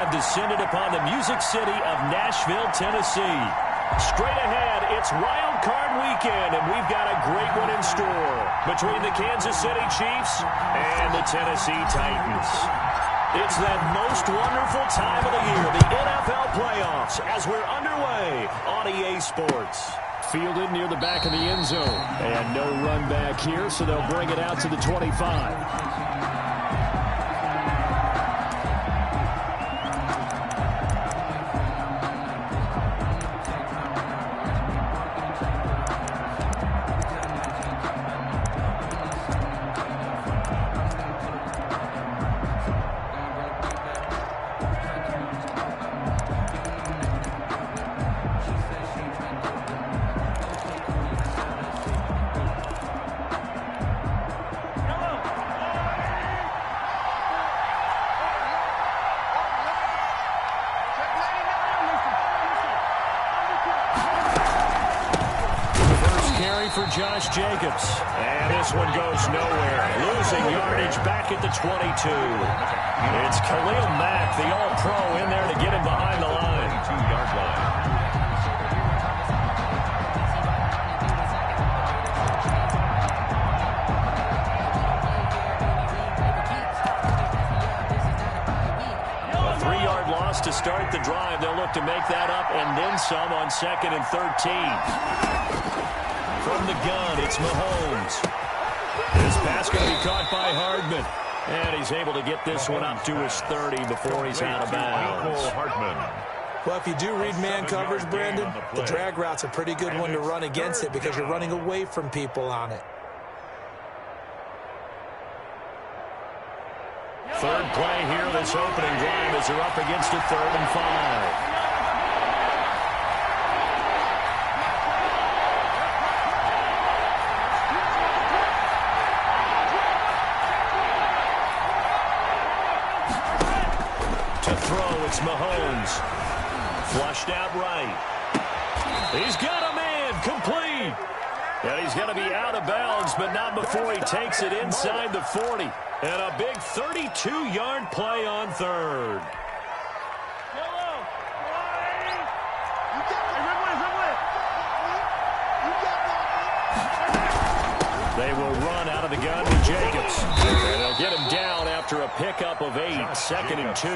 Have descended upon the music city of Nashville, Tennessee. Straight ahead, it's Wild Card Weekend, and we've got a great one in store between the Kansas City Chiefs and the Tennessee Titans. It's that most wonderful time of the year, the NFL playoffs, as we're underway on EA Sports. Fielded near the back of the end zone, and no run back here, so they'll bring it out to the 25. For Josh Jacobs. And this one goes nowhere. Losing yardage back at the 22. It's Khalil Mack, the All-Pro, in there to get him behind the line. 2-yard line. A 3-yard loss to start the drive. They'll look to make that up and then some on 2nd and 13. From the gun, it's Mahomes. This pass going to be caught by Hardman. And he's able to get this one up to his 30 before he's out of bounds. Well, if you do read man coverage, Brandon, the drag route's a pretty good one to run against it because you're running away from people on it. Third play here, this opening drive as they're up against a 3rd and 5. It's Mahomes. Flushed out right. He's got a man complete. And he's going to be out of bounds, but not before he takes it inside the 40. And a big 32-yard play on 3rd. They will run out of the gun with Jacobs. And they'll get him down after a pickup of 8, 2nd and 2.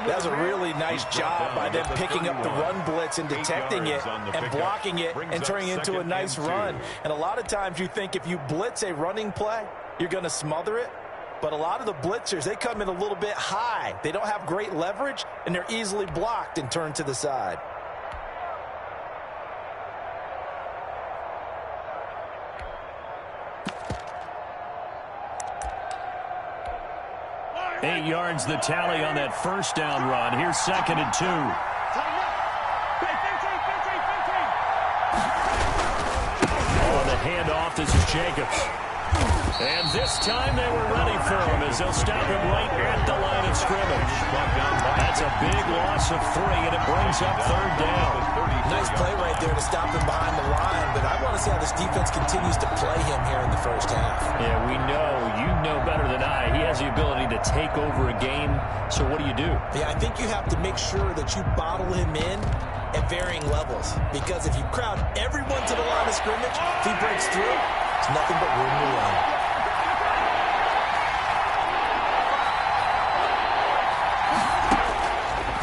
That's a really nice job by them picking up the run blitz and detecting it and blocking it and turning it into a nice run. And a lot of times you think if you blitz a running play, you're going to smother it. But a lot of the blitzers, they come in a little bit high. They don't have great leverage, and they're easily blocked and turned to the side. Eight yards the tally on that first down run. Here's 2nd and 2. Oh, the handoff. This is Jacobs. And this time they were ready for him as they'll stop him right at the line of scrimmage. That's a big loss of 3, and it brings up 3rd down. Nice play right there to stop him behind the line, but I want to see how this defense continues to play him here in the first half. Yeah, we know. You know better than I. He has the ability to take over a game, so what do you do? Yeah, I think you have to make sure that you bottle him in at varying levels, because if you crowd everyone to the line of scrimmage, if he breaks through, it's nothing but room to run.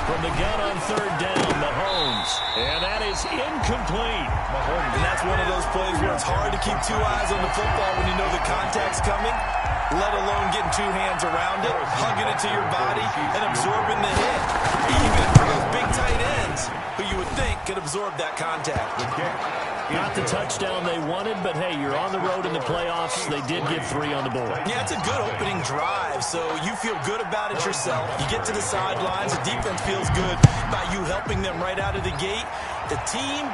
From the gun on 3rd down, Mahomes. And that is incomplete. And that's one of those plays where it's hard to keep 2 eyes on the football when you know the contact's coming, let alone getting 2 hands around it, hugging it to your body, and absorbing the hit. Even for those big tight ends, who you would think could absorb that contact. Not the touchdown they wanted, but hey, you're on the road in the playoffs. They did get 3 on the board. Yeah, it's a good opening drive, so you feel good about it yourself. You get to the sidelines, the defense feels good by you helping them right out of the gate. The team,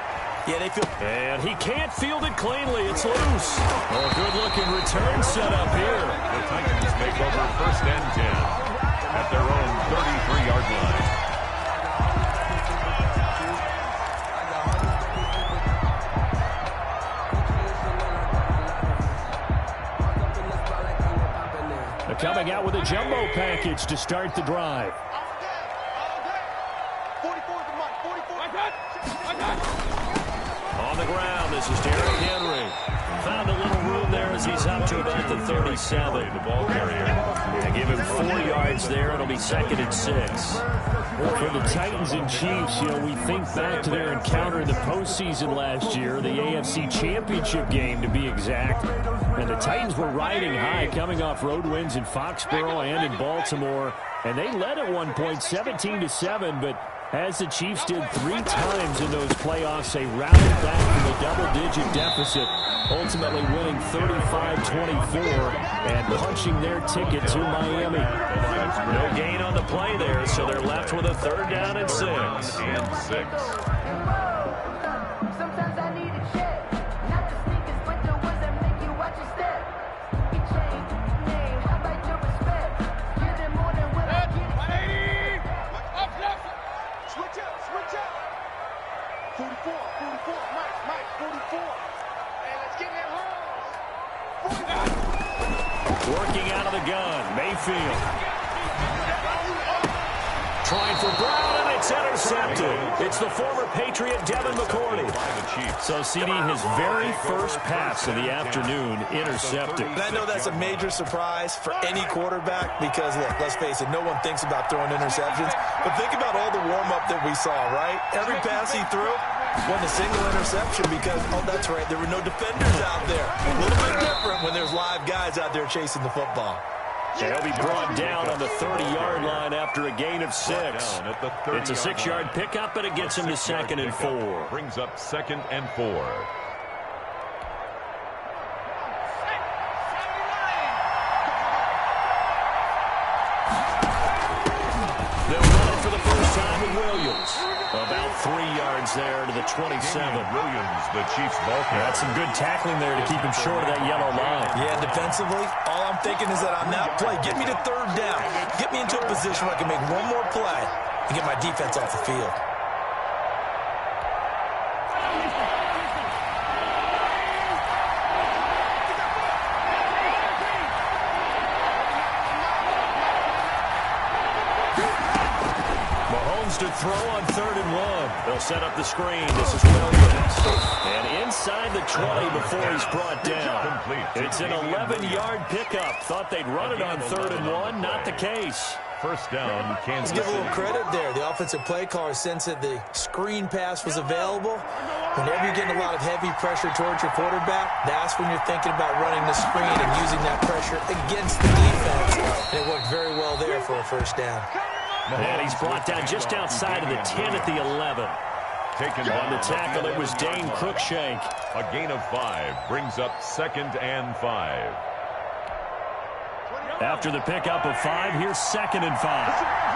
yeah, they feel... And he can't field it cleanly. It's loose. Oh, good-looking return set up here. The Titans make over 1st and 10 at their own 33-yard line. Coming out with a jumbo package to start the drive. On the ground, this is Derrick Henry. Found a little room there as he's up to about the 37. The ball carrier. They give him 4 yards there. It'll be 2nd and 6. Well, for the Titans and Chiefs, we think back to their encounter in the postseason last year, the AFC Championship game to be exact. And the Titans were riding high, coming off road wins in Foxborough and in Baltimore. And they led at one point 17-7, but as the Chiefs did 3 times in those playoffs, they routed back from a double-digit deficit, ultimately winning 35-24 and punching their ticket to Miami. No gain on the play there, so they're left with a 3rd down and 6. Sometimes I need a check, not the sneakers, but the ones that make you watch your step. You change name, how about your respect? Give them more than what I get. 180! Switch up. 44, Mike, 44. Hey, let's get that home. Working out of the gun, Mayfield. Trying for Brown, and it's intercepted. It's the former Patriot, Devin McCourty. So, CD, his very first pass of the afternoon intercepted. And I know that's a major surprise for any quarterback because, look, let's face it, no one thinks about throwing interceptions. But think about all the warm-up that we saw, right? Every pass he threw wasn't a single interception because, oh, that's right, there were no defenders out there. A little bit different when there's live guys out there chasing the football. He'll be brought down on the 30-yard line after a gain of 6. It's a 6-yard pickup, but it gets him to 2nd and 4. Brings up 2nd and 4. They'll run it for the first time with Williams. About 3 yards there to the 27. Williams, the Chiefs ball carrier. That's some good tackling there to keep him short of that yellow line. Yeah, defensively, all I'm thinking is that on that play, get me to 3rd down. Get me into a position where I can make one more play and get my defense off the field. To throw on 3rd and 1. They'll set up the screen. This is Williams. And inside the 20 before he's brought down. It's an 11-yard pickup. Thought they'd run it on 3rd and 1. Not the case. First down, Kansas Let's give a little City. credit there. The offensive play caller sensed that the screen pass was available. Whenever you're getting a lot of heavy pressure towards your quarterback, that's when you're thinking about running the screen and using that pressure against the defense. And it worked very well there for a first down. And he's brought down just outside of the 10 at the 11. Taken On the tackle, it was Dane Cruikshank. A gain of 5 brings up 2nd and 5. After the pickup of 5, here's 2nd and 5.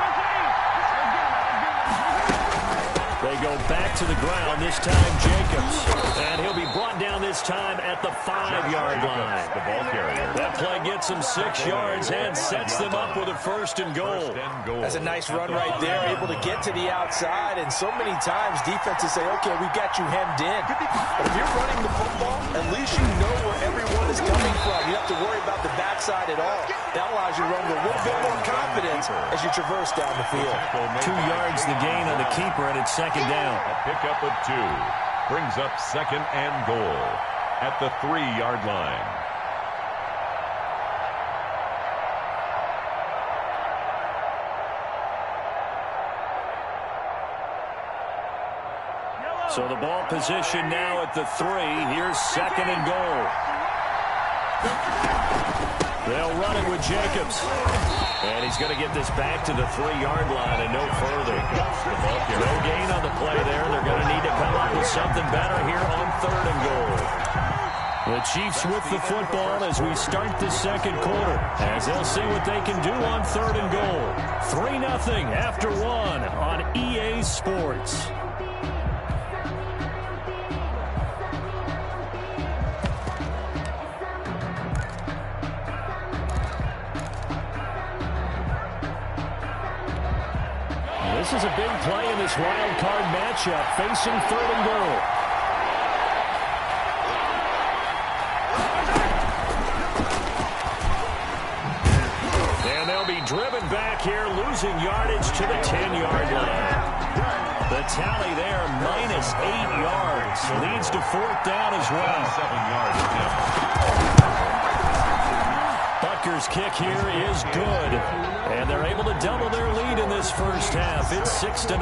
They go back to the ground, this time Jacobs. And he'll be brought down this time at the 5-yard line. The ball carrier. That play gets them 6 yards and sets them up with a 1st and goal. That's a nice run right there, able to get to the outside. And so many times defenses say, okay, we've got you hemmed in. But if you're running the football, at least you know where everyone is coming from. You don't have to worry about the backside at all. That allows you to run with a little bit more confidence as you traverse down the field. 2 yards the gain on the keeper, and it's 2nd down. A pickup of 2 brings up 2nd and goal at the 3-yard line. So the ball position now at the 3. Here's 2nd and goal. They'll run it with Jacobs. And he's going to get this back to the 3-yard line and no further. No gain on the play there. They're going to need to come up with something better here on 3rd and goal. The Chiefs with the football as we start the 2nd quarter, as they'll see what they can do on 3rd and goal. 3-0 after 1 on EA Sports. This is a big play in this wild card matchup, facing 3rd and goal. And they'll be driven back here, losing yardage to the 10-yard line. The tally there, minus 8 yards. Leads to 4th down as well. 7 yards. Butker's kick here is good. And they're able to double their lead in this first half. It's 6-0.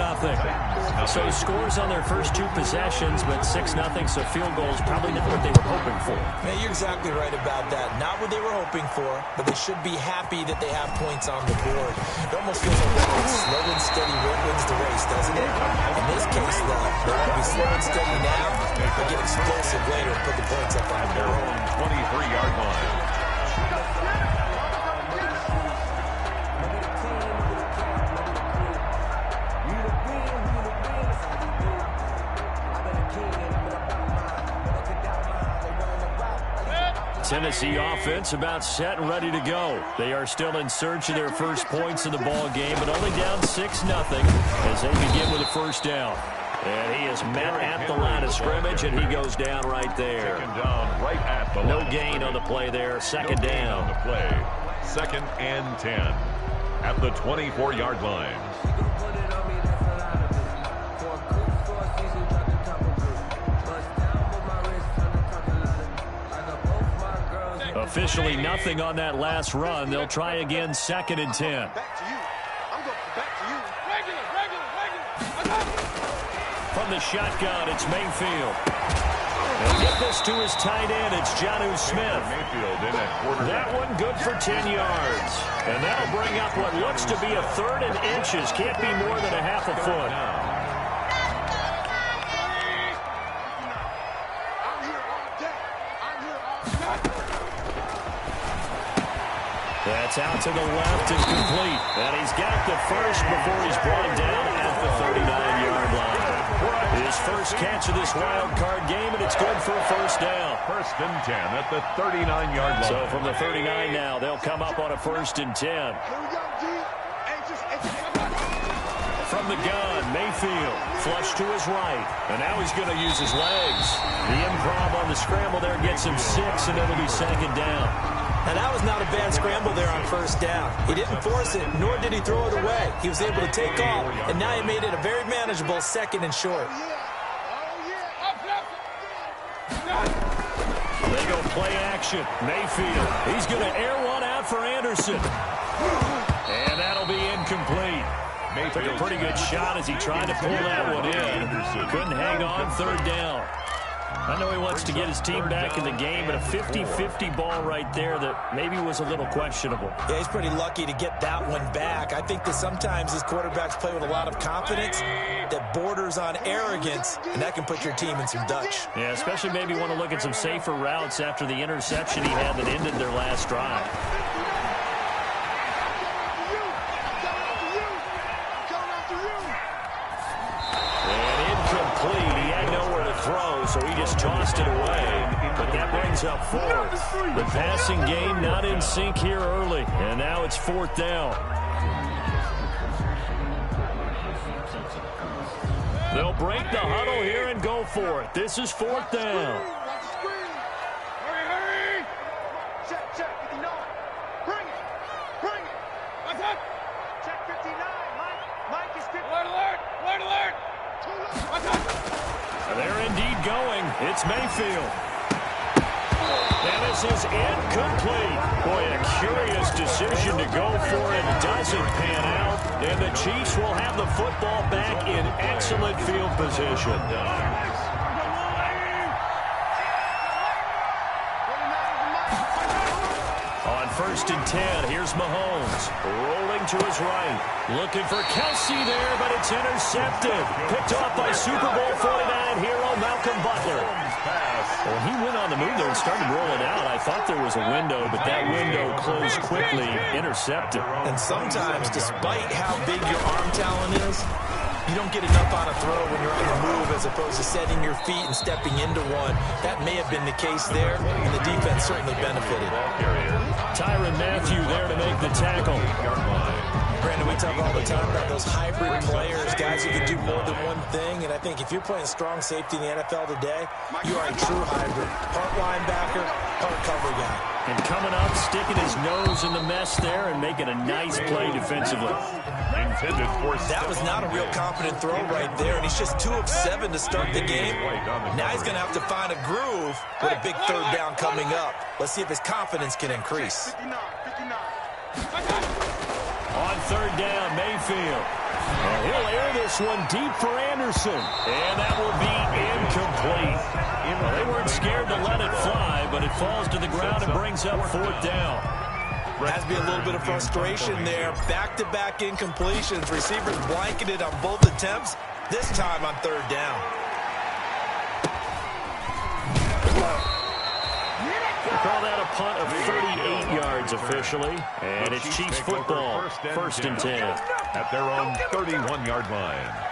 So scores on their first 2 possessions, but 6-0, so field goals probably not what they were hoping for. Man, you're exactly right about that. Not what they were hoping for, but they should be happy that they have points on the board. It almost feels like slow and steady wins the race, doesn't it? In this case, though, they want to be slow and steady now, but get explosive later and put the points up on the Their board. own 23-yard line. Tennessee offense about set and ready to go. They are still in search of their first points in the ball game, but only down 6-0 as they begin with a first down. And he is met at the line of scrimmage, and he goes down right there. Taken down right at the No line. gain on the play there. Second No gain on down. the play. 2nd and 10 at the 24-yard line. Officially nothing on that last run. They'll try again, 2nd and 10. Back to you. I'm going back to you. Regular. From the shotgun, it's Mayfield. They'll get this to his tight end. It's Jonnu Smith. Mayfield in at quarterback. That one good for 10 yards. And that'll bring up what looks to be a 3rd and inches. Can't be more than a half a foot. That's out to the left and complete. And he's got the first before he's brought down at the 39-yard line. His first catch of this wild card game, and it's good for a first down. 1st and 10 at the 39-yard line. So from the 39 now, they'll come up on a 1st and 10. From the gun, Mayfield, flush to his right. And now he's going to use his legs. The improv on the scramble there gets him 6, and it'll be 2nd down. Now, that was not a bad scramble there on first down. He didn't force it, nor did he throw it away. He was able to take off, and now he made it a very manageable 2nd and short. They go play action. Mayfield, he's going to air one out for Anderson. And that'll be incomplete. Took a pretty good shot as he tried to pull that one in. Couldn't hang on, 3rd down. I know he wants to get his team back in the game, but a 50-50 ball right there that maybe was a little questionable. Yeah, he's pretty lucky to get that one back. I think that sometimes these quarterbacks play with a lot of confidence that borders on arrogance, and that can put your team in some Dutch. Yeah, especially maybe want to look at some safer routes after the interception he had that ended their last drive. So he just tossed it away, but that brings up 4th. The passing game not in sync here early, and now it's 4th down. They'll break the huddle here and go for it. This is 4th down. Hurry! Check, 59. Bring it! What's up? Check 59. Mike is 59. Alert! What's up? They're indeed going. It's Mayfield. And this is incomplete. Boy, a curious decision to go for it. Doesn't pan out. And the Chiefs will have the football back in excellent field position. On 1st and 10, here's Mahomes. Rolling to his right. Looking for Kelsey there, but it's intercepted. Picked off by Super Bowl 49 hero Malcolm Butler. Well, he went on the move there and started rolling out. I thought there was a window, but that window closed quickly. Intercepted. And sometimes, despite how big your arm talent is, you don't get enough on a throw when you're on the move as opposed to setting your feet and stepping into one. That may have been the case there, and the defense certainly benefited. Tyrann Mathieu there to make the tackle. Brandon, we talk all the time about those hybrid players, guys who can do more than one thing, and I think if you're playing strong safety in the NFL today, you are a true hybrid. Part linebacker, part cover guy. And coming up, sticking his nose in the mess there and making a nice play defensively. Intended for that was not a real confident throw right there, and he's just 2 of 7 to start the game. Now he's going to have to find a groove with a big third down coming up. Let's see if his confidence can increase. On third down, Mayfield. And he'll air this one deep for Anderson. And that will be incomplete. Well, they weren't scared to let it fly, but it falls to the ground and brings up fourth down. Has to be a little bit of frustration there. Back-to-back incompletions. Receivers blanketed on both attempts, this time on third down. Call that a punt of 38 yards officially. And it's Chiefs football, first and 10. At their own 31-yard line.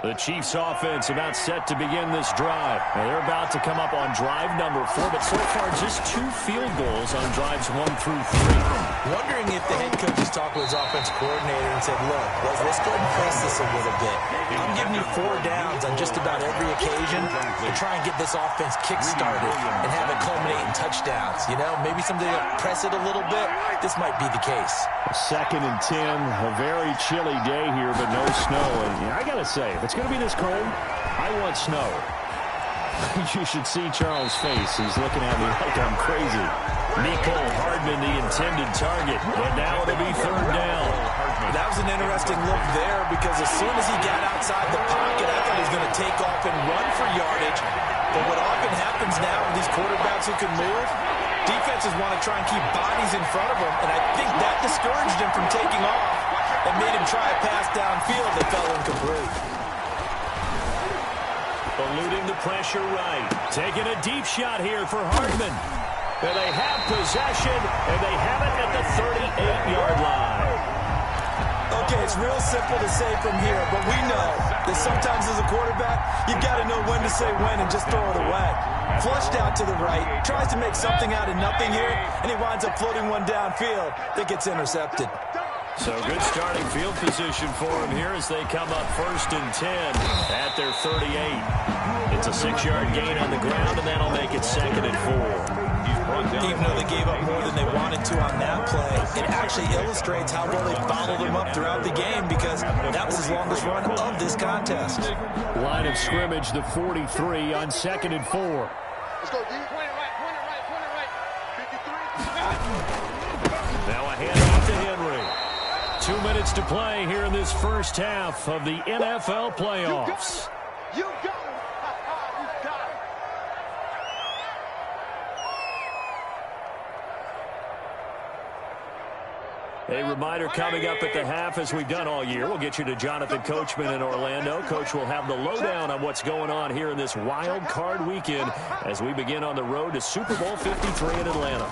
The Chiefs offense about set to begin this drive. Now they're about to come up on drive number 4, but so far just 2 field goals on drives 1 through 3. Wondering if the head coach has talked with his offensive coordinator and said, look, let's go ahead and press this a little bit. I'm giving you 4 downs on just about every occasion to try and get this offense kick-started and have it culminate in touchdowns. You know, maybe somebody will press it a little bit. This might be the case. Second and 10, a very chilly day here, but no snow. And I got to say, if it's going to be this cold, I want snow. You should see Charles' face. He's looking at me like I'm crazy. Nicole Hardman, the intended target, but now it'll be third down. That was an interesting look there because as soon as he got outside the pocket, I thought he was going to take off and run for yardage. But what often happens now with these quarterbacks who can move, defenses want to try and keep bodies in front of them, and I think that discouraged him from taking off and made him try a pass downfield that fell incomplete. Eluding the pressure right. Taking a deep shot here for Hardman. And they have possession, and they have it at the 38-yard line. Okay, it's real simple to say from here, but we know that sometimes as a quarterback, you've got to know when to say when and just throw it away. Flushed out to the right, tries to make something out of nothing here, and he winds up floating one downfield that gets intercepted. So good starting field position for him here as they come up first and 10 at their 38. It's a 6-yard gain on the ground, and that'll make it second and 4. Even though they gave up more than they wanted to on that play, it actually illustrates how well they bottled them up throughout the game because that was his longest run of this contest. Line of scrimmage, the 43 on second and 4. Let's go, D. Point it right. 53. Now a handoff to Henry. 2 minutes to play here in this first half of the NFL playoffs. You got it. You got it. A reminder coming up at the half, as we've done all year. We'll get you to Jonathan Coachman in Orlando. Coach will have the lowdown on what's going on here in this wild card weekend as we begin on the road to Super Bowl 53 in Atlanta.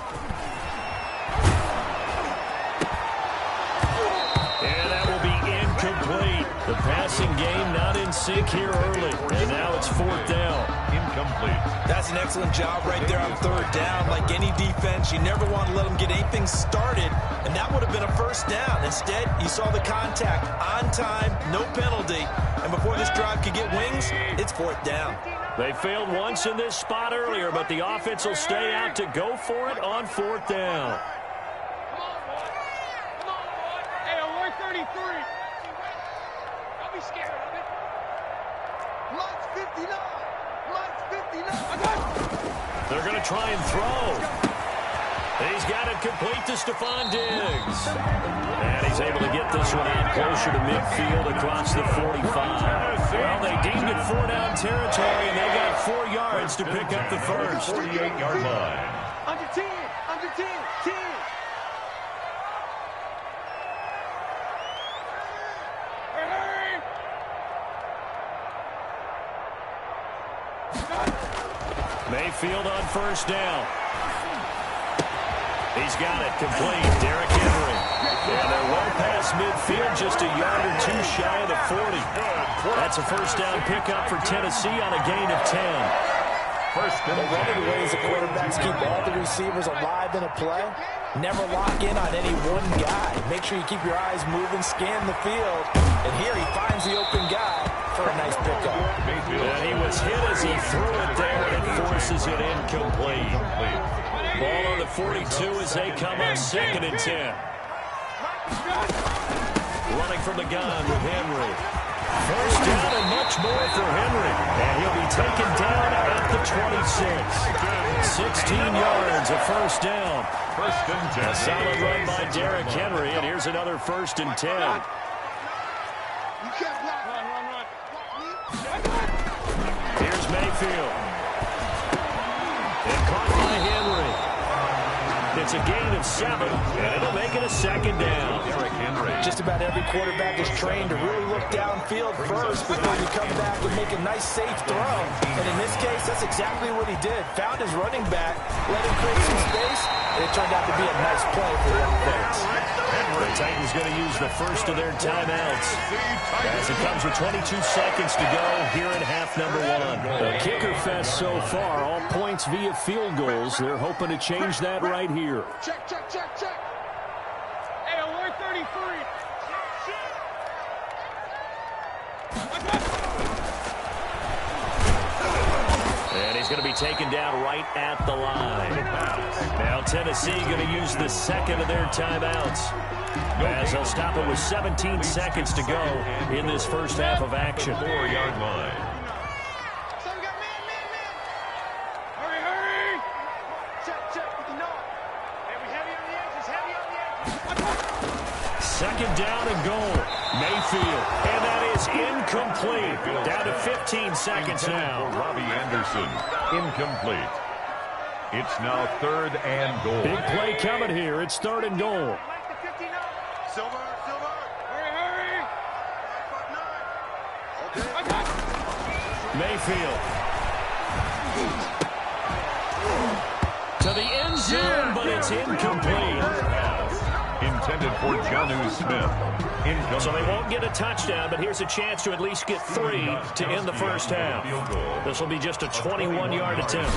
And that will be incomplete. The passing game not in sync here early. And now it's fourth down. Incomplete. That's an excellent job right there on third down. Like any defense, you never want to let them get anything started, and that would have been a first down. Instead, you saw the contact on time, no penalty, and before this drive could get wings, it's fourth down. They failed once in this spot earlier, but the offense will stay out to go for it on fourth down. Come on, boy. Hey, on 133. Don't be scared of it. Lights 59. Lights 59. They're going to try and throw. He's got it complete to Stephon Diggs. And he's able to get this one out closer to midfield across the 45. Well, they deemed it 4-down territory, and they got 4 yards to pick up the first. 48-yard line. Under 10. Under 10. 10. Mayfield on first down. He's got it complete. Derrick Henry. And they're well past midfield, just a yard or 2 shy of the 40. That's a first down pickup for Tennessee on a gain of 10. First and 10. One of the ways the quarterbacks keep all the receivers alive in a play, never lock in on any one guy. Make sure you keep your eyes moving, scan the field, and here he finds the open guy for a nice pickup. And he was hit as he threw it there, and it forces it incomplete. Ball on the 42 as they come up 2nd and 10. Running from the gun with Henry. First down and much more for Henry. And he'll be taken down at the 26. 16 yards, a first down. First and 10. A solid run by Derrick Henry, and here's another 1st and 10. Here's Mayfield. And caught by Henry. It's a gain of 7, and it'll make it a 2nd down. Just about every quarterback is trained to really look downfield first before you come back and make a nice, safe throw. And in this case, that's exactly what he did. Found his running back, let him create some space, and it turned out to be a nice play for the offense. The Titans going to use the first of their timeouts as it comes with 22 seconds to go here in half number 1. A kicker fest so far, all points via field goals. They're hoping to change that right here. Check. Hey, alert 33. And he's going to be taken down right at the line. Now Tennessee going to use the second of their timeouts as they'll stop it with 17 seconds to go in this first half of action. 4-yard line. So we got man. Hurry. Check. Hey, we heavy on the edges. Second down and goal. Mayfield. And that is incomplete. Down to 15 seconds now. Robbie Anderson. Incomplete. It's now 3rd and goal. Big play coming here. It's 3rd and goal. Silver. Hurry. Mayfield. To the end zone, but it's incomplete. Intended for Jonnu Smith. Incomplete. So they won't get a touchdown, but here's a chance to at least get 3 to end the first half. This will be just a 21-yard attempt.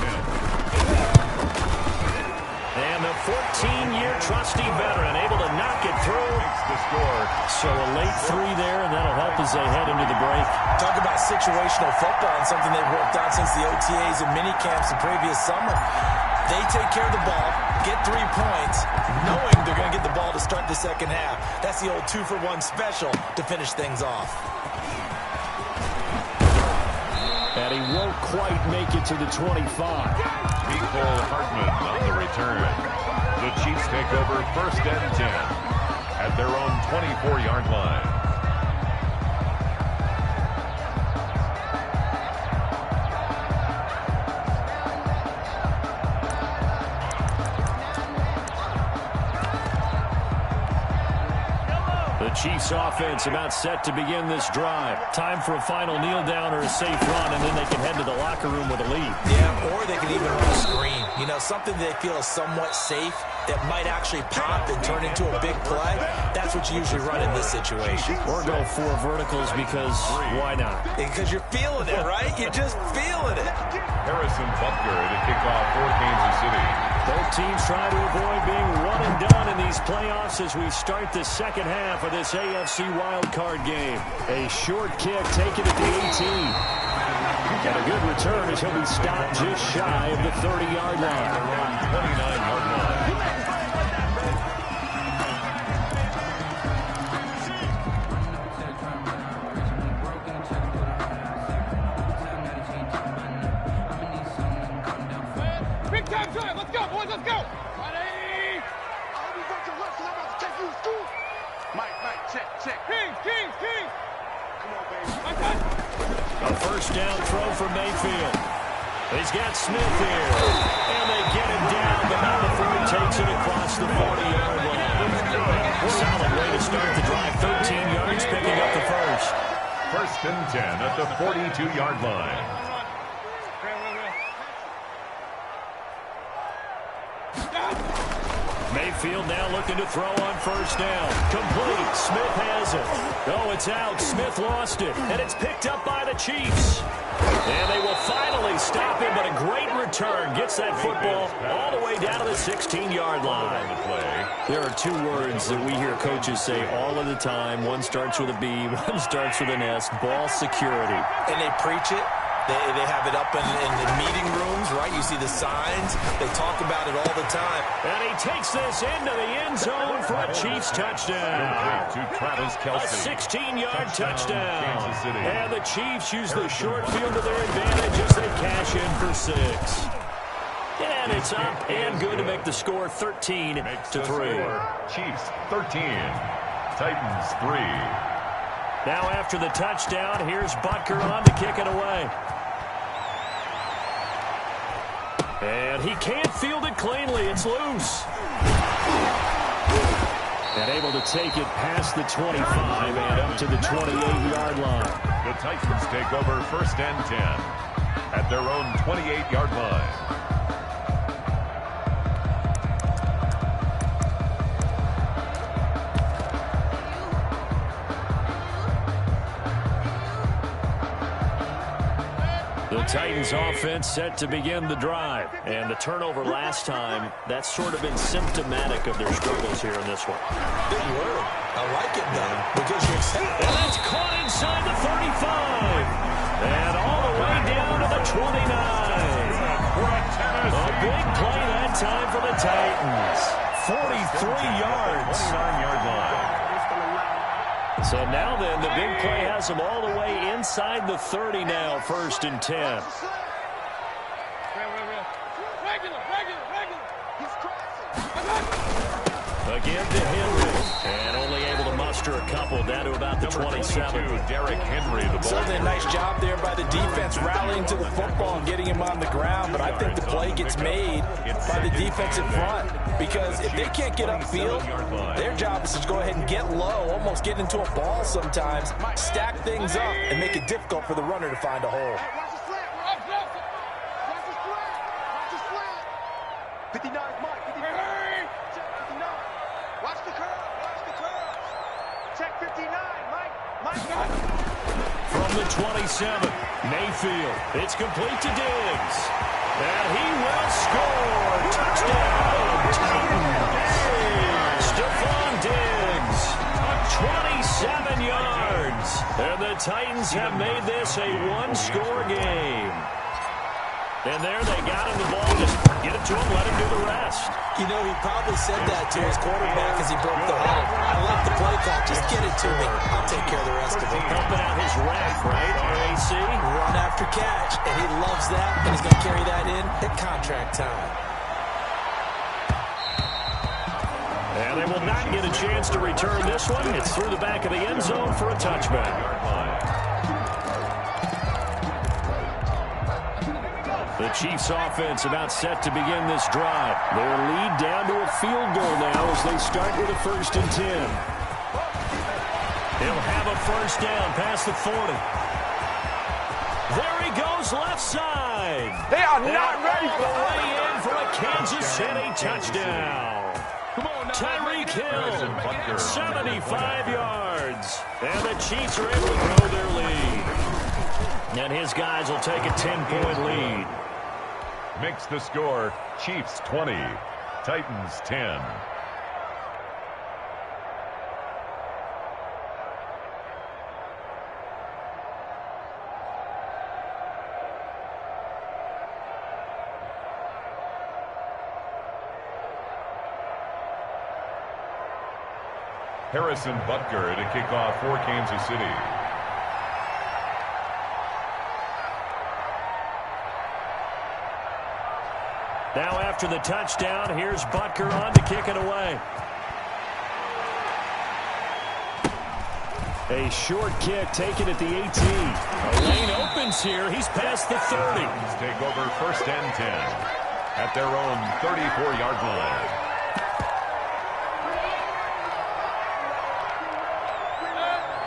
And the 14-year trusty veteran able to knock it through. The score. So a late 3 there, and that'll help as they head into the break. Talk about situational football and something they've worked on since the OTAs and mini camps the previous summer. They take care of the ball, get 3 points, knowing they're going to get the ball to start the second half. That's the old 2-for-1 special to finish things off. And he won't quite make it to the 25. Nicole Hartman on the return. The Chiefs take over 1st and 10 at their own 24-yard line. Chiefs offense about set to begin this drive. Time for a final kneel down or a safe run, and then they can head to the locker room with a lead. Yeah, or they can even run a screen. You know, something they feel is somewhat safe that might actually pop and turn into a big play. That's what you usually run in this situation. Or go 4 verticals because why not? Because you're feeling it, right? You're just feeling it. Harrison Butker at a kickoff for Kansas City. Both teams try to avoid being one and done in these playoffs as we start the second half of this AFC wildcard game. A short kick taken at the 18. And a good return as he'll be stopped just shy of the 30-yard line. 29-yard line. Big time drive. Let's go, boys. Let's go. Ready? I'll be back to left and I'm about to take you to school. Mike, check. Kings. Come on, baby. A first down throw for Mayfield. He's got Smith here. And they get him down, but now the throw takes it across the 40-yard line. Solid way to start the drive. 13 yards, picking up the first. 1st and 10 at the 42-yard line. Mayfield now looking to throw on first down. Complete. Smith has it. Oh, it's out. Smith lost it. And it's picked up by the Chiefs. And they will finally stop him, but a great return. Gets that football all the way down to the 16-yard line. There are two words that we hear coaches say all of the time. One starts with a B, one starts with an S. Ball security. And they preach it. They have it up in the meeting rooms, right? You see the signs. They talk about it all the time. And he takes this into the end zone for a Chiefs touchdown. To Travis Kelce. A 16-yard touchdown. And the Chiefs use the short field to their advantage as they cash in for 6. And it's up and good to make the score 13-3. Chiefs 13, Titans 3. Now after the touchdown, here's Butker on to kick it away. And he can't field it cleanly. It's loose. And able to take it past the 25 and up to the 28-yard line. The Titans take over 1st and 10 at their own 28-yard line. The Titans offense set to begin the drive. And the turnover last time, that's sort of been symptomatic of their struggles here in this one. Big word. I like it, though, because you accept it. And that's caught inside the 35. And all the way down to the 29. A big play that time for the Titans. 43 yards. 29-yard line. So now then, the big play has them all the way inside the 30 now, 1st and 10. Again to Henry, and only able to muster a couple down to about the 27. Derrick Henry, the ball. Certainly a nice job there by the defense rallying to the football and getting him on the ground, but I think the play gets made by the defensive front because if they can't get upfield, their job is to go ahead and get low, almost get into a ball sometimes, stack things up, and make it difficult for the runner to find a hole. 59, Mike. 59. Check 59. Watch the curve. Check 59, Mike. From the 27, Mayfield. It's complete to Diggs. And he will score. Touchdown, Titans. Stephon Diggs. 27 yards. And the Titans have made this a one-score game. And there they got him the ball. Just get it to him, let him do the rest. You know, he probably said that to his quarterback as he broke the huddle. I like the play call. Just get it to me. I'll take care of the rest of it. Helping out his rack, right? RAC. Run after catch. And he loves that. And he's going to carry that in at contract time. And they will not get a chance to return this one. It's through the back of the end zone for a touchback. The Chiefs offense about set to begin this drive. Their lead down to a field goal now as they start with a 1st and 10. They'll have a first down past the 40. There he goes left side. They are not ready for the way in for a Kansas City touchdown. Tyreek Hill, 75 yards. And the Chiefs are able to grow their lead. And his guys will take a 10-point lead. Makes the score Chiefs 20, Titans 10. Harrison Butker to kick off for Kansas City. Now after the touchdown, here's Butker on to kick it away. A short kick taken at the 18. A lane opens here. He's past the 30. Take over 1st and 10 at their own 34-yard line.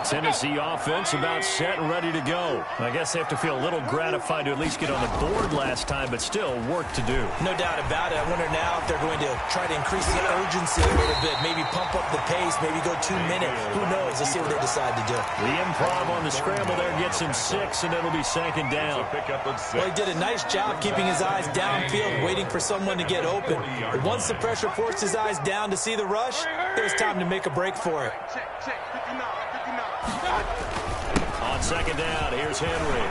Tennessee offense about set and ready to go. I guess they have to feel a little gratified to at least get on the board last time, but still work to do. No doubt about it. I wonder now if they're going to try to increase the urgency a little bit, maybe pump up the pace, maybe go 2 minutes. Who knows? Let's see what they decide to do. The improv on the scramble there gets him 6, and it'll be second down. Well, he did a nice job keeping his eyes downfield, waiting for someone to get open. But once the pressure forced his eyes down to see the rush, it was time to make a break for it. On second down, here's Henry.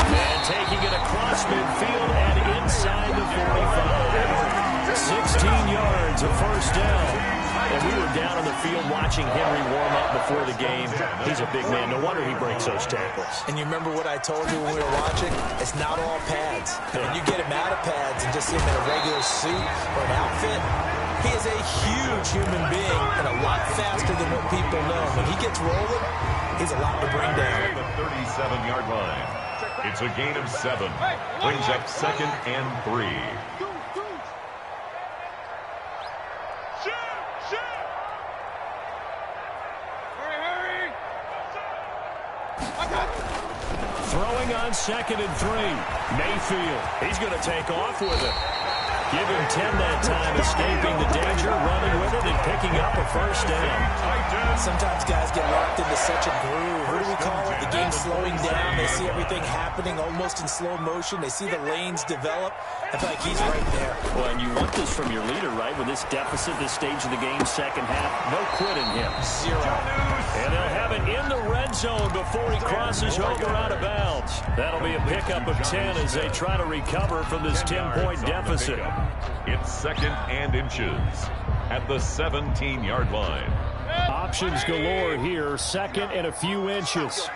And taking it across midfield and inside the 45. 16 yards, a first down. And we were down on the field watching Henry warm up before the game. He's a big man. No wonder he breaks those tackles. And you remember what I told you when we were watching? It's not all pads. When you get him out of pads and just see him in a regular suit or an outfit, he is a huge human being and a lot faster than what people know. When he gets rolling, he's a lot to bring down. The 37-yard line. It's a gain of 7. Brings up 2nd and 3. Throwing on 2nd and 3. Mayfield. He's going to take off with it. Give him 10 that time, escaping the danger, running with it, and picking up a first down. Sometimes guys get locked into such a groove. What do we call it? The game slowing down. They see everything happening almost in slow motion. They see the lanes develop. I feel like he's right there. Well, and you want this from your leader, right? With this deficit, this stage of the game, second half, no quitting him. 0. And they'll have it in the red zone before he crosses over out of bounds. That'll be a pickup of 10 as they try to recover from this 10-point deficit. It's 2nd and inches at the 17-yard line. Options galore here. 2nd and a few inches.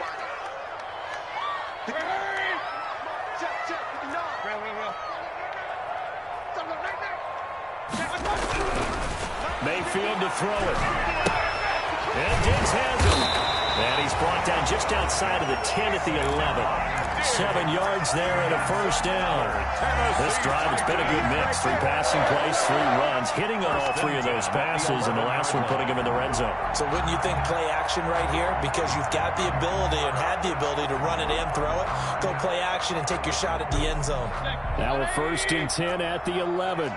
Mayfield to throw it. And Diggs has him. And he's brought down just outside of the 10 at the 11. 7 yards there and a first down. This drive, it's been a good mix. 3 passing plays, 3 runs, hitting on all 3 of those passes, and the last one putting him in the red zone. So wouldn't you think play action right here? Because you've got the ability and had the ability to run it and throw it. Go play action and take your shot at the end zone. Now a 1st and 10 at the 11.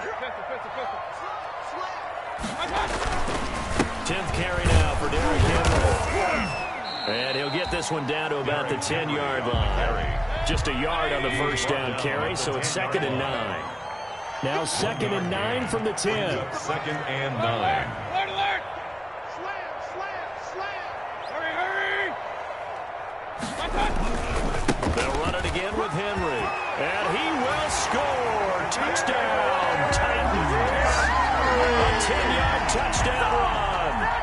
10th carry now for Derrick Henry. And he'll get this one down to about the 10-yard line. Just a yard on the first down carry, so it's 2nd and 9. Now 2nd and 9 from the 10. 2nd and 9. Alert! Slam! Hurry! They'll run it again with Henry. And he will score. Touchdown, Titans. A 10-yard touchdown run.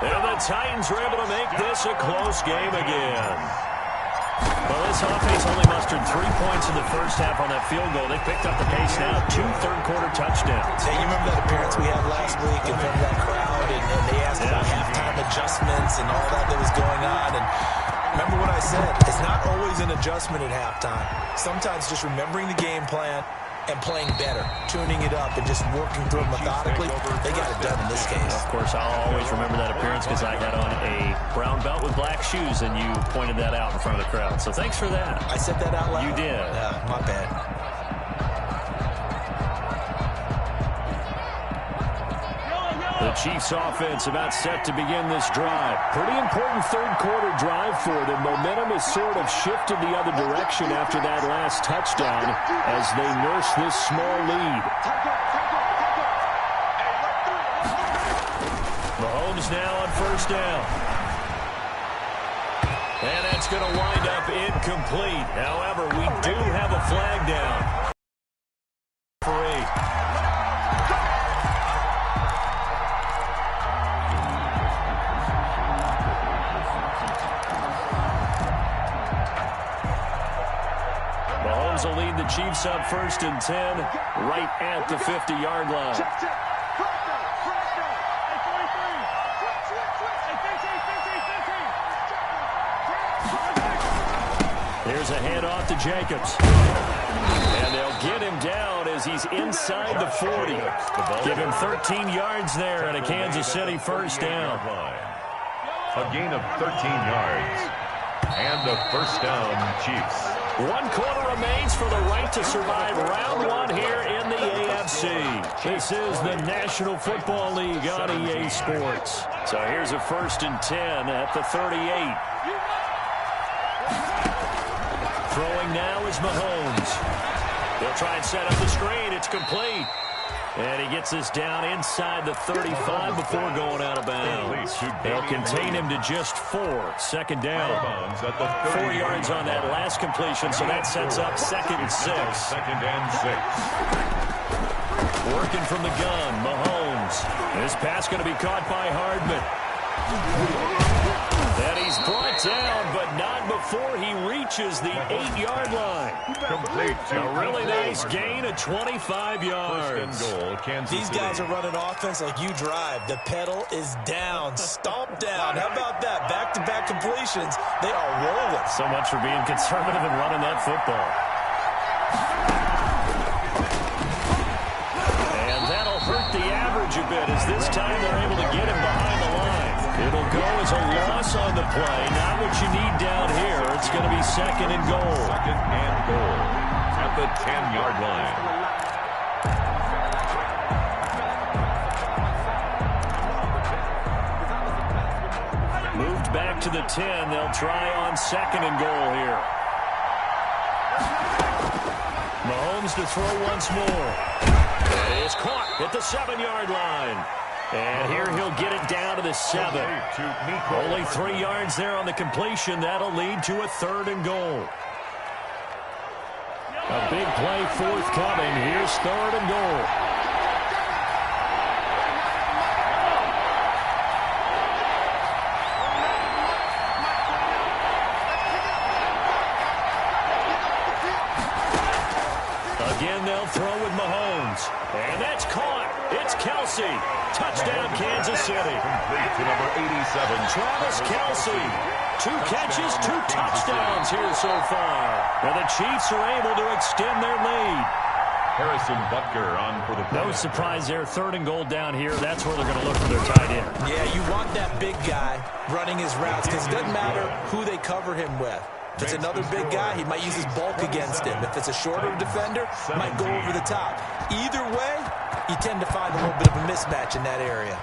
And the Titans were able to make this a close game again. Well, this offense only mustered 3 points in the first half on that field goal. They picked up the pace now. 2 third-quarter touchdowns. Hey, you remember that appearance we had last week in front of that crowd, and they asked about halftime adjustments and all that was going on. And remember what I said. It's not always an adjustment at halftime. Sometimes just remembering the game plan and playing better, tuning it up, and just working through it methodically. They got it done in this case. Of course, I'll always remember that appearance because I had on a brown belt with black shoes, and you pointed that out in front of the crowd. So thanks for that. I said that out loud? You did. Yeah, my bad. The Chiefs offense about set to begin this drive. Pretty important third-quarter drive for them. Momentum has sort of shifted the other direction after that last touchdown as they nurse this small lead. Mahomes now on first down. And that's going to wind up incomplete. However, we do have a flag down. Mahomes will lead the Chiefs up 1st and 10 right at the 50-yard line. Here's a handoff to Jacobs. And they'll get him down as he's inside the 40. Give him 13 yards there and a Kansas City first down. A gain of 13 yards. And a first down, Chiefs. 1 quarter remains for the right to survive round 1 here in the AFC. This is the National Football League on EA Sports. So here's a 1st and 10 at the 38. Throwing now is Mahomes. They'll try and set up the screen. It's complete. And he gets this down inside the 35 before going out of bounds. They'll contain him to just 4. 2nd down. 4 yards on that last completion, so that sets up 2nd and 6. 2nd and 6. Working from the gun, Mahomes. This pass going to be caught by Hardman. And he's brought down, but not before he reaches the 8-yard line. Complete. A really nice gain of 25 yards. First and goal, Kansas These guys are running offense like you drive. The pedal is down, stomp down. How about that? Back-to-back completions. They are rolling. So much for being conservative and running that football. And that'll hurt the average a bit as this time they're able to get him behind the line. It'll go as a loss on the play. Not what you need down here. It's going to be 2nd and goal. 2nd and goal at the 10-yard line. Moved back to the 10. They'll try on 2nd and goal here. Mahomes to throw once more. It is caught at the 7-yard line. And here he'll get it down to the 7. Only 3 yards there on the completion. That'll lead to a 3rd and goal. A big play forthcoming. Here's 3rd and goal. Again, they'll throw with Mahomes. And that's caught. It's Kelsey. Touchdown, Kansas City. Complete to number 87. Travis Kelsey. 2 catches, 2 touchdowns here so far. And the Chiefs are able to extend their lead. Harrison Butker on for the play. No surprise there. 3rd and goal down here. That's where they're going to look for their tight end. Yeah, you want that big guy running his routes because it doesn't matter who they cover him with. If it's another big guy, he might use his bulk against him. If it's a shorter defender, he might go over the top. Either way, you tend to find a little bit of a mismatch in that area.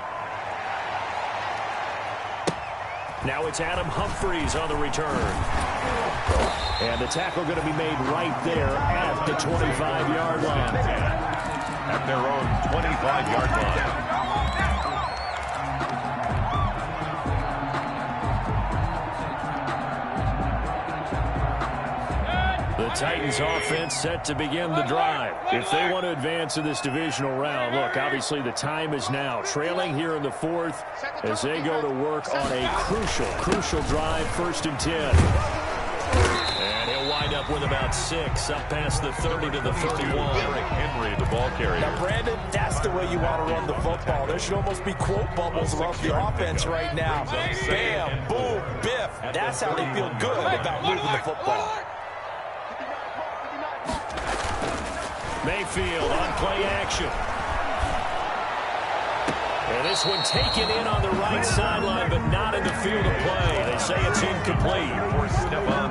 Now it's Adam Humphries on the return. And the tackle going to be made right there at the 25-yard line. At their own 25-yard line. The Titans offense set to begin the drive. If they want to advance in this divisional round, look, obviously the time is now. Trailing here in the 4th as they go to work on a crucial drive, 1st and 10. And he'll wind up with about 6, up past the 30 to the 31. Derrick Henry, the ball carrier. Now, Brandon, that's the way you want to run the football. There should almost be quote bubbles around the offense right now. Bam, boom, biff. That's how they feel good about moving the football. Mayfield on play action. And this one taken in on the right sideline, but not in the field of play. They say it's incomplete.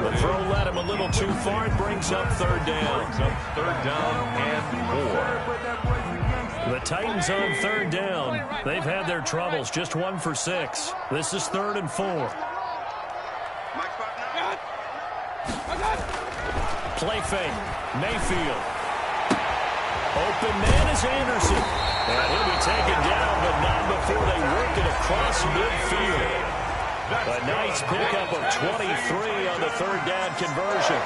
The throw led him a little too far. It brings up 3rd down. 3rd down and 4. The Titans on 3rd down. They've had their troubles. Just 1 for 6. This is 3rd and 4. Play fake. Mayfield. Open man is Anderson. And he'll be taken down, but not before they work it across midfield. A nice pickup of 23 on the 3rd down conversion.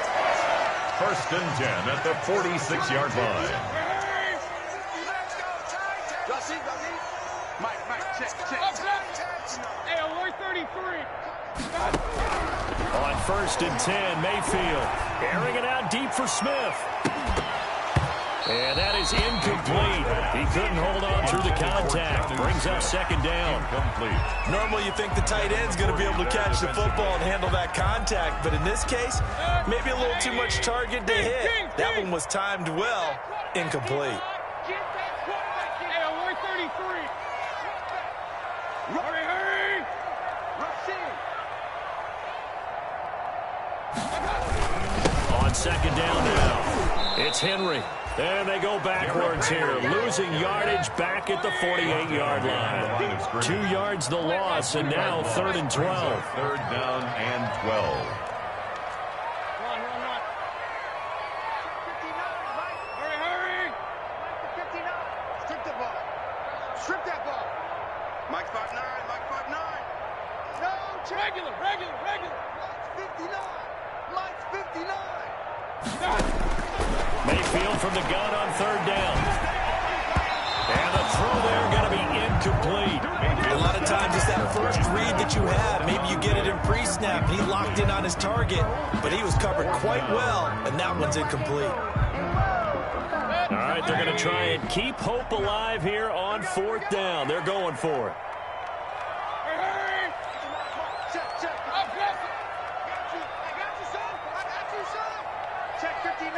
1st and 10 at the 46-yard line. On 1st and 10, Mayfield airing it out deep for Smith. And that is incomplete. He couldn't hold on through the contact. Brings up 2nd down. Complete. Normally you think the tight end's going to be able to catch the football and handle that contact, but in this case, maybe a little too much target to hit. That one was timed well. Incomplete. On second down now, it's Henry. And they go backwards here, losing yardage back at the 48-yard line. 2 yards the loss, and now 3rd and 12. 3rd down and 12. Hurry! 59. Strip the ball. Strip that ball. Mike 5'9". Mike 5'9". No, regular. Mike's 59. Mike's 59. Mayfield from the gun on 3rd down. And the throw there going to be incomplete. A lot of times it's that first read that you have. Maybe you get it in pre-snap. He locked in on his target, but he was covered quite well, and that one's incomplete. All right, they're going to try and keep hope alive here on 4th down. They're going for it. Check. I got you, son. Check 59.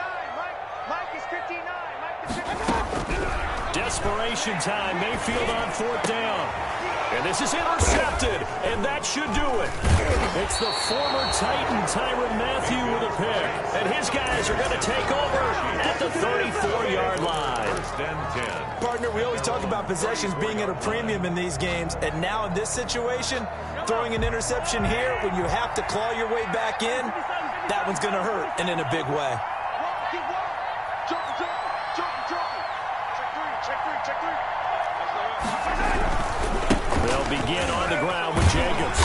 Mike is 59. Mike is 59. Desperation time. Mayfield on 4th down. And this is intercepted, and that should do it. It's the former Titan, Tyrann Mathieu, with a pick. And his guys are going to take over at the 34-yard line. 1st and 10. Partner, we always talk about possessions being at a premium in these games, and now in this situation, throwing an interception here when you have to claw your way back in, that one's going to hurt, and in a big way. They'll begin on the ground with Jacobs.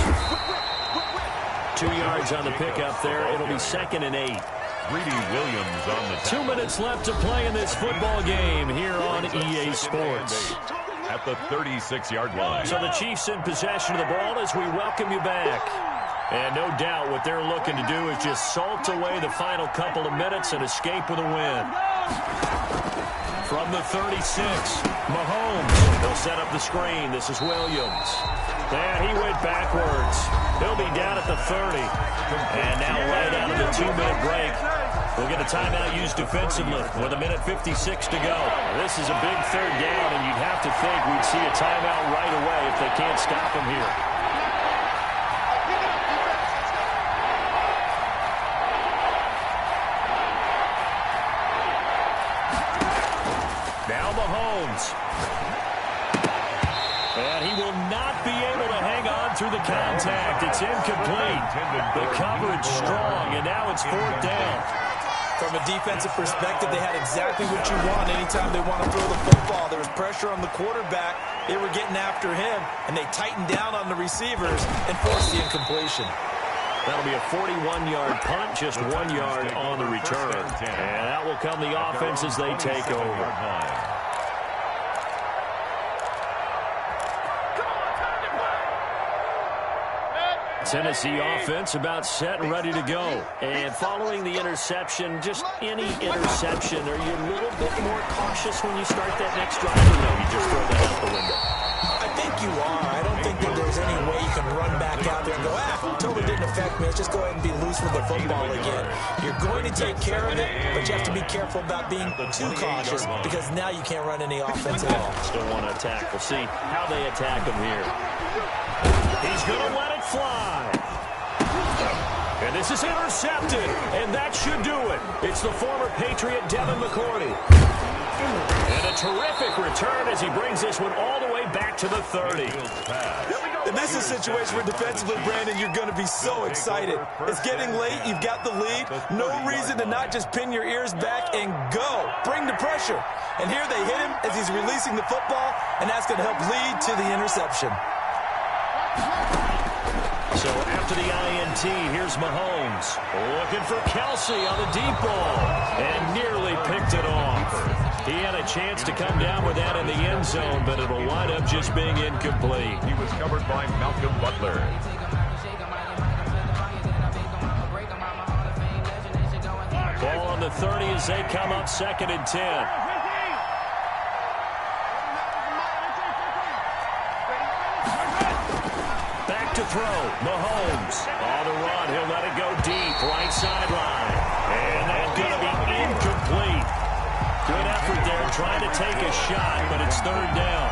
2 yards on the pickup there. It'll be 2nd and 8. Greedy Williams on the 2 minutes left to play in this football game here on EA Sports. At the 36-yard line. So the Chiefs in possession of the ball as we welcome you back. And no doubt what they're looking to do is just salt away the final couple of minutes and escape with a win. From the 36, Mahomes. They'll set up the screen. This is Williams. And he went backwards. He'll be down at the 30. And now right out of the 2-minute break, we'll get a timeout used defensively with 1:56 to go. This is a big 3rd down, and you'd have to think we'd see a timeout right away if they can't stop him here. Now Mahomes. And he will not be able to hang on through the contact. It's incomplete. The coverage strong, and now it's 4th down. From a defensive perspective, they had exactly what you want anytime they want to throw the football. There was pressure on the quarterback. They were getting after him, and they tightened down on the receivers and forced the incompletion. That'll be a 41-yard punt, just 1 yard on the return. And that will come the offense as they take over. Tennessee offense about set and ready to go. And following the interception, just any interception, are you a little bit more cautious when you start that next drive, or no, you just throw that out the window? I think you are. I don't think that there's any way you can run back out there and go, totally didn't affect me. Let's just go ahead and be loose with the football again. You're going to take care of it, but you have to be careful about being too cautious because now you can't run any offense at all. Still want to attack. We'll see how they attack him here. He's going to let it fly. And this is intercepted, and that should do it. It's the former Patriot Devin McCourty. And a terrific return as he brings this one all the way back to the 30. And this is a situation where defensively, Brandon, you're going to be so excited. It's getting late. You've got the lead. No reason to not just pin your ears back and go. Bring the pressure. And here they hit him as he's releasing the football, and that's going to help lead to the interception. So after the INT, here's Mahomes. Looking for Kelsey on the deep ball. And nearly picked it off. He had a chance to come down with that in the end zone, but it'll wind up just being incomplete. He was covered by Malcolm Butler. Ball on the 30 as they come up 2nd and 10. To throw, Mahomes on the run. He'll let it go deep, right sideline. And that's going to be incomplete. Good effort there trying to take a shot, but it's 3rd down.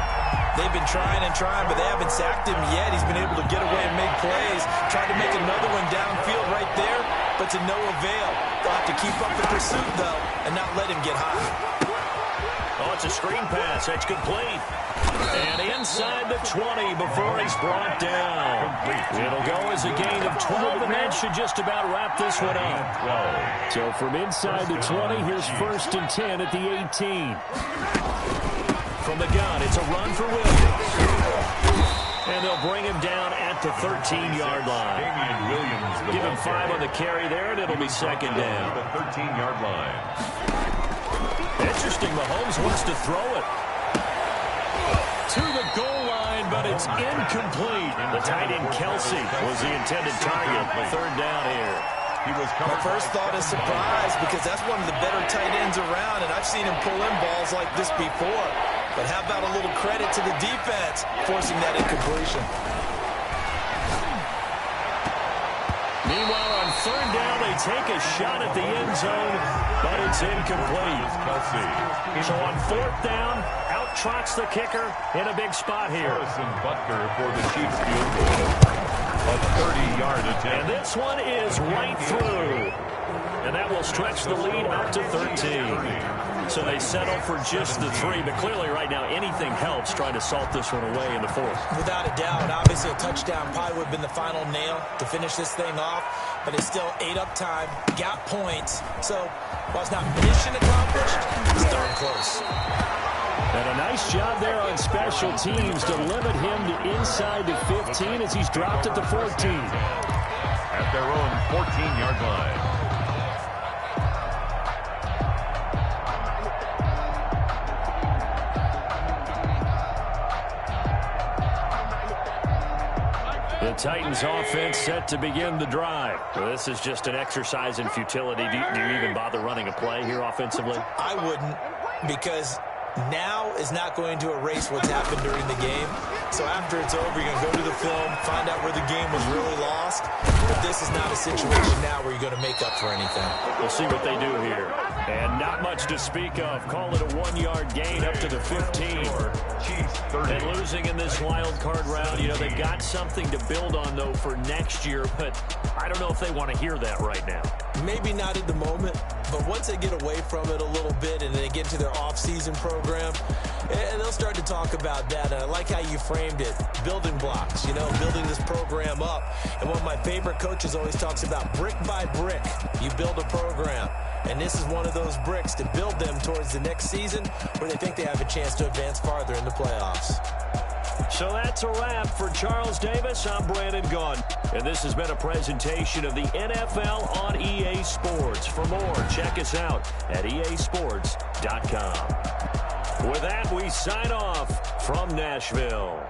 They've been trying and trying, but they haven't sacked him yet. He's been able to get away and make plays. Tried to make another one downfield right there. but to no avail. They'll have to keep up the pursuit, though, and not let him get high. Oh, it's a screen pass. That's complete. And inside the 20 before he's brought down. It'll go as a gain of 12, and that should just about wrap this one up. So from inside the 20, here's 1st and 10 at the 18. From the gun, it's a run for Williams. And they'll bring him down at the 13-yard line. Give him 5 on the carry there, and it'll be 2nd down. The 13-yard line. Interesting, Mahomes wants to throw it to the goal line, but it's incomplete. The tight end Kelsey was the intended target. 3rd down here. My first thought is surprise, because that's one of the better tight ends around, and I've seen him pull in balls like this before. But how about a little credit to the defense forcing that incompletion? Meanwhile, on 3rd down, they take a shot at the end zone, but it's incomplete. So on 4th down, out-trots the kicker in a big spot here. Harrison Butker for the Chiefs field goal. A 30-yard attempt. And this one is right through. And that will stretch the lead up to 13. So they settle for just the 3. But clearly right now anything helps trying to salt this one away in the 4th. Without a doubt. Obviously a touchdown probably would have been the final nail to finish this thing off. But it's still 8 up time. Got points. So while it's not mission accomplished, it's darn close. And a nice job there on special teams to limit him to inside the 15 as he's dropped at the 14. At their own 14-yard line. The Titans offense set to begin the drive. Well, this is just an exercise in futility. Do you even bother running a play here offensively? I wouldn't, because now is not going to erase what's happened during the game. So after it's over, you're going to go to the film, find out where the game was really lost. But this is not a situation now where you're going to make up for anything. We'll see what they do here. And not much to speak of. Call it a 1-yard gain up to the 15. And losing in this wild card round, you know, they've got something to build on, though, for next year. But I don't know if they want to hear that right now. Maybe not at the moment, but once they get away from it a little bit and they get into their off-season program, and they'll start to talk about that. And I like how you framed it, building blocks, you know, building this program up. And one of my favorite coaches always talks about brick by brick, you build a program. And this is one of those bricks to build them towards the next season where they think they have a chance to advance farther in the playoffs. So that's a wrap for Charles Davis. I'm Brandon Gaudin. And this has been a presentation of the NFL on EA Sports. For more, check us out at easports.com. With that, we sign off from Nashville.